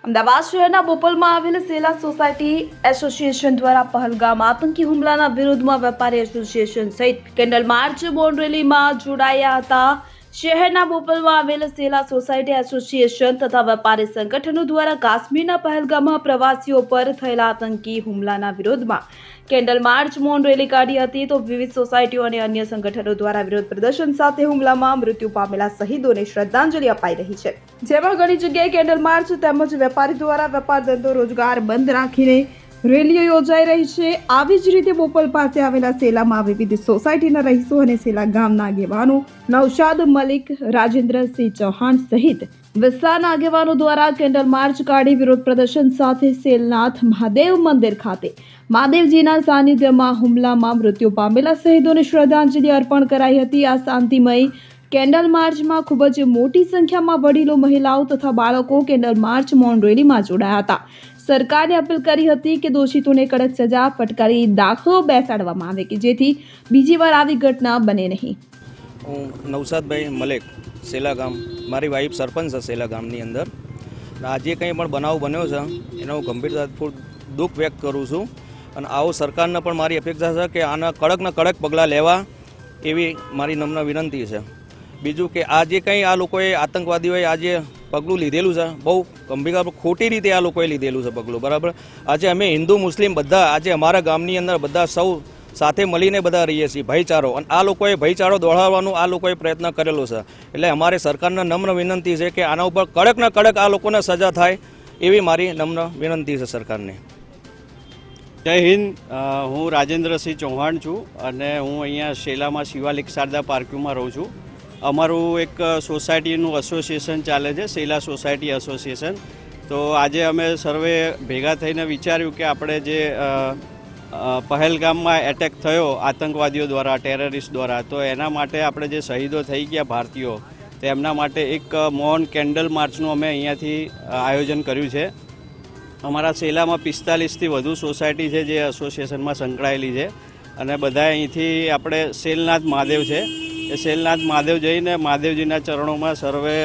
અમદાવાદ શહેરના બોપલમાં આવેલ સેલા society association દ્વારા પહલગામ આતંકી હુમલાના વિરોધમાં વેપારી એસોસિએશન સહિત કેન્ડલ માર્ચ મૌન રેલીમાં જોડાયા હતા। શહેરના બોપલમાં આવેલ સેલા સોસાયટી એસોસિએશન તથા વેપારી સંગઠનો દ્વારા કાશ્મીરના પહલગામમાં પ્રવાસીઓ પર થયેલા આતંકી હુમલાના વિરોધમાં કેન્ડલ માર્ચ મૌન રેલી કાઢી હતી। તો વિવિધ સોસાયટીઓ અને અન્ય સંગઠનો દ્વારા વિરોધ પ્રદર્શન સાથે હુમલામાં મૃત્યુ પામેલા શહીદોને શ્રદ્ધાંજલિ અપાઈ રહી છે, જેમાં ઘણી જગ્યાએ કેન્ડલ માર્ચ તેમજ વેપારી દ્વારા વેપાર ધંધો રોજગાર બંધ રાખીને રેલીઓ યોજાઈ રહી છે। આવી જ રીતે બોપલ પાસે આવેલા સેલામાં વિવિધ સોસાયટીના રહીશો અને સેલા ગામના આગેવાનો નૌશાદ મલિક, રાજેન્દ્રસિંહ ચૌહાણ સહિત વિસ્તારના આગેવાનો દ્વારા કેન્ડલ માર્ચ કાઢી વિરોધ પ્રદર્શન સાથે સેલનાથ મહાદેવ મંદિર ખાતે મહાદેવજીના સાનિધ્યમાં હુમલામાં મૃત્યુ પામેલા શહીદોને શ્રદ્ધાંજલિ અર્પણ કરાઈ હતી। આ શાંતિમય કેન્ડલ માર્ચમાં ખૂબ જ મોટી સંખ્યામાં વડીલો, મહિલાઓ તથા બાળકો કેન્ડલ માર્ચ મૌન રેલીમાં જોડાયા હતા। સરકારને અપીલ કરી હતી કે દોષિતોને કડક સજા ફટકારી દાખલો બેસાડવામાં આવે કે જેથી બીજી વાર આવી ઘટના બને નહીં। હું નૌશાદભાઈ મલેક, સેલા ગામ, મારી વાઈફ સરપંચ છે સેલા ગામની અંદર। આજે કંઈ પણ બનાવ બન્યો છે એનો હું ગંભીરતાપૂર્વક દુઃખ વ્યક્ત કરું છું અને આવો સરકારને પણ મારી અપેક્ષા છે કે આના કડકના કડક પગલાં લેવા એવી મારી નમ્ર વિનંતી છે। બીજું કે આજે કંઈ આ લોકોએ આતંકવાદીઓએ આજે પગલું લીધેલું છે, બહુ ગંભીર ખોટી રીતે આ લોકોએ લીધેલું છે પગલું, બરાબર। આજે અમે હિન્દુ મુસ્લિમ બધા આજે અમારા ગામની અંદર બધા સૌ સાથે મળીને બધા રહીએ છીએ, ભાઈચારો, અને આ લોકોએ ભાઈચારો દોડાવવાનો આ લોકોએ પ્રયત્ન કરેલો છે। એટલે અમારે સરકારને નમ્ર વિનંતી છે કે આના ઉપર કડકના કડક આ લોકોને સજા થાય એવી મારી નમ્ર વિનંતી છે સરકારને। જય હિન્દ। હું રાજેન્દ્રસિંહ ચૌહાણ છું અને હું અહીંયા શેલામાં શિવાલિક શારદા પાર્કમાં રહું છું। અમારું એક સોસાયટીનું એસોસિએશન ચાલે છે, સેલા સોસાયટી એસોસિએશન। તો આજે અમે સર્વે ભેગા થઈને વિચાર્યું કે આપણે જે પહેલગામમાં એટેક થયો આતંકવાદીઓ દ્વારા, ટેરરિસ્ટ દ્વારા, તો એના માટે આપણે જે શહીદો થઈ ગયા ભારતીયો, તો એમના માટે એક મૌન કેન્ડલ માર્ચનું અમે અહીંયાથી આયોજન કર્યું છે। અમારા સેલામાં 45થી વધુ સોસાયટી છે જે એસોસિએશનમાં સંકળાયેલી છે અને બધા અહીંથી આપણે સેલનાથ મહાદેવ છે એ સેલનાથ મહાદેવ જઈને મહાદેવજીના ચરણોમાં સર્વે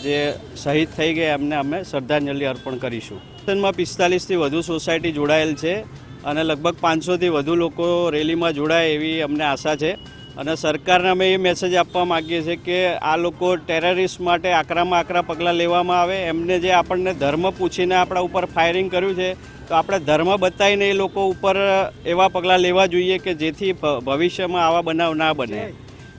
જે શહીદ થઈ ગયા એમને અમે શ્રદ્ધાંજલિ અર્પણ કરીશું। માં 45થી વધુ સોસાયટી જોડાયેલ છે અને લગભગ 500થી વધુ લોકો રેલીમાં જોડાય એવી અમને આશા છે અને સરકારને અમે એ મેસેજ આપવા માગીએ છીએ કે આ લોકો ટેરરિસ્ટ માટે આકરામાં આકરા પગલાં લેવામાં આવે। એમને જે આપણને ધર્મ પૂછીને આપણા ઉપર ફાયરિંગ કર્યું છે તો આપણે ધર્મ બતાવીને એ લોકો ઉપર એવા પગલાં લેવા જોઈએ કે જેથી ભવિષ્યમાં આવા બનાવ ના બને।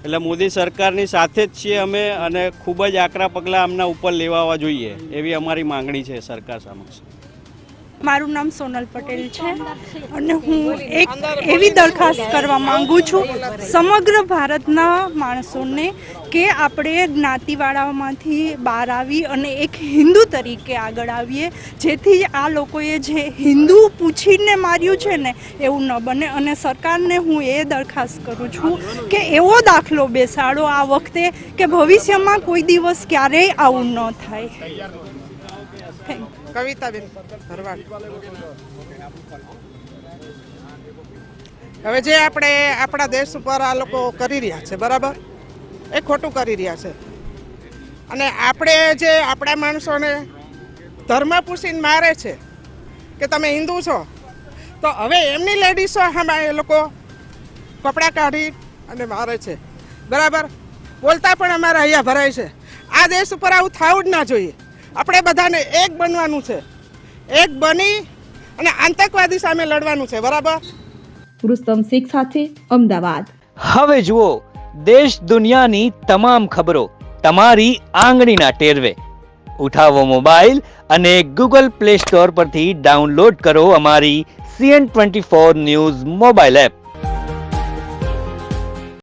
એટલે મોદી સરકારની સાથે જ છીએ અમે અને ખૂબ જ આકરા પગલાં આમના ઉપર લેવા જોઈએ એવી અમારી માંગણી છે સરકાર સમક્ષ। મારું નામ સોનલ પટેલ છે અને હું એક એવી દરખાસ્ત કરવા માંગુ છું સમગ્ર ભારતના માણસોને કે આપણે જ્ઞાતિવાળામાંથી બહાર આવી અને એક હિન્દુ તરીકે આગળ આવીએ, જેથી આ લોકોએ જે હિન્દુ પૂછીને માર્યું છે ને એવું ન બને। અને સરકારને હું એ દરખાસ્ત કરું છું કે એવો દાખલો બેસાડો આ વખતે કે ભવિષ્યમાં કોઈ દિવસ ક્યારેય આવું ન થાય। કવિતાબેન ભરવાડ। હવે જે આપણે આપણા દેશ ઉપર આ લોકો કરી રહ્યા છે, બરાબર, એ ખોટું કરી રહ્યા છે અને આપણે જે આપણા માણસોને ધર્મ પૂછીને મારે છે કે તમે હિન્દુ છો, તો હવે એમની લેડીઝો સામે એ લોકો કપડાં કાઢી અને મારે છે, બરાબર। બોલતા પણ અમારા અહીંયા ભરાય છે। આ દેશ ઉપર આવું થવું જ ના જોઈએ। આપણે બધાને એક બનવાનું છે, એક બની અને આતંકવાદી સામે લડવાનું છે, બરાબર। રુસ્તમ શેખ સાથે અમદાવાદ। હવે જુઓ દેશ દુનિયાની તમામ ખબરો તમારી આંગળીના ટેરવે। ઉઠાવો મોબાઈલ અને ગૂગલ પ્લે સ્ટોર પરથી ડાઉનલોડ કરો અમારી CN24 ન્યૂઝ મોબાઈલ એપ।